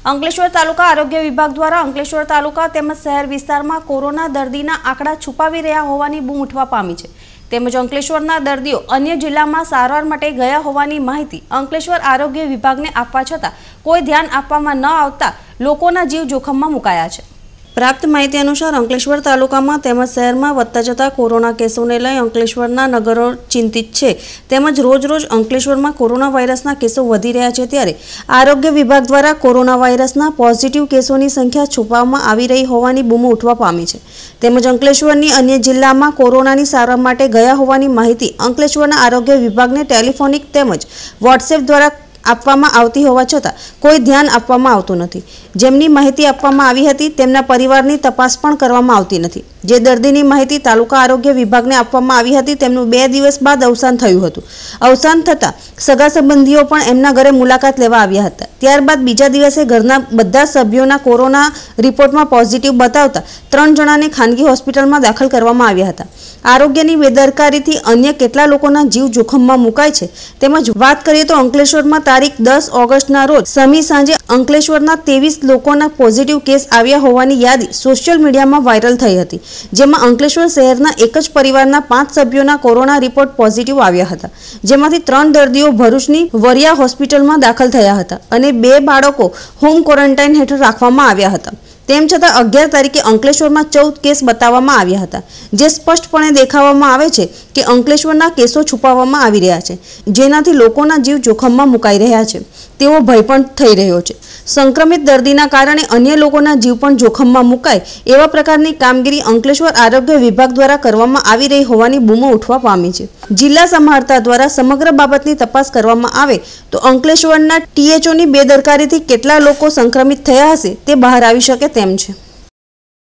અંકલેશ્વર તાલુકા આરોગ્ય વિભાગ દ્વારા અંકલેશ્વર તાલુકા તેમજ શહેર વિસ્તારમાં કોરોના દર્દીના આંકડા છુપાવી રહ્યા હોવાની બૂમ ઉઠવા પામી છે। તેમજ અંકલેશ્વરના દર્દીઓ અન્ય જિલ્લામાં સારવાર માટે ગયા હોવાની માહિતી અંકલેશ્વર આરોગ્ય વિભાગને આપવા છતાં કોઈ ધ્યાન આપવામાં ન આવતા લોકોના જીવ જોખમમાં મુકાયા છે। प्राप्त माहिती अनुसार अंकलेश्वर तालुकामां तेमज शहेरमां वधता जता कोरोना केसोने लई अंकलेश्वरना नगरो चिंतित छे। तेमज रोज रोज अंकलेश्वरमां कोरोना वायरसना केसो वधी रह्या छे, त्यारे आरोग्य विभाग द्वारा कोरोना वायरसना पॉजिटिव केसोनी संख्या छुपाववामां आवी रही होवानी बूमो उठवा पामी छे। तेमज अंकलेश्वरनी अन्य जिल्लामां कोरोनानी सारवार माटे गया होवानी माहिती अंकलेश्वरना आरोग्य विभागने टेलिफोनिक तेमज व्हाट्सएप द्वारा આપવામાં આવતી હોવા છતાં કોઈ ધ્યાન આપવામાં આવતું નથી। જેમની માહિતી આપવામાં આવી હતી તેમના પરિવારની તપાસ પણ કરવામાં આવતી નથી। જે દર્દીની માહિતી તાલુકા આરોગ્ય વિભાગને આપવામાં આવી હતી તેમનું 2 દિવસ બાદ અવસાન થયું હતું। અવસાન થતાં સગા સંબંધીઓ પણ એમના ઘરે મુલાકાત લેવા આવ્યા હતા। ત્યારબાદ બીજા દિવસે ઘરના બધા સભ્યોના કોરોના રિપોર્ટમાં પોઝિટિવ બતાવતા 3 જણાને ખાનગી હોસ્પિટલમાં દાખલ કરવામાં આવ્યા હતા। આરોગ્યની બેદરકારીથી અન્ય કેટલા લોકોના જીવ જોખમમાં મુકાય છે। તેમજ વાત કરીએ તો અંકલેશ્વરમાં તારીખ 10 ઓગસ્ટના રોજ સમી સાંજે અંકલેશ્વરના 23 લોકોના પોઝિટિવ કેસ આવ્યા હોવાની યાદી સોશિયલ મીડિયામાં વાયરલ થઈ હતી, જેમાં અંકલેશ્વર શહેરના એક જ પરિવારના 5 સભ્યોના કોરોના રિપોર્ટ પોઝિટિવ આવ્યા હતા, જેમાંથી 3 દર્દીઓ ભરૂચની વરિયા હોસ્પિટલમાં દાખલ થયા હતા અને 2 બાળકો હોમ ક્વોરન્ટાઇન હેઠળ રાખવામાં આવ્યા હતા। તેમ છતાં 11 તારીખે અંકલેશ્વરમાં 14 કેસ બતાવવામાં આવ્યા હતા, જે સ્પષ્ટપણે દેખાવામાં આવે છે કે અંકલેશ્વરના કેસો છુપાવવામાં આવી રહ્યા છે, જેનાથી લોકોના જીવ જોખમમાં મુકાઈ રહ્યા છે તેવો ભય પણ થઈ રહ્યો છે। સંક્રમિત દર્દીના કારણે અન્ય લોકોના જીવ પણ જોખમમાં મુકાય એવા પ્રકારની કામગીરી અંકલેશ્વર આરોગ્ય વિભાગ દ્વારા કરવામાં આવી રહી હોવાની બૂમો ઉઠવા પામી છે। જિલ્લા સમાહર્તા દ્વારા સમગ્ર બાબતની તપાસ કરવામાં આવે તો અંકલેશ્વરના THOની બેદરકારીથી કેટલા લોકો સંક્રમિત થયા હશે તે બહાર આવી શકે તેમ છે।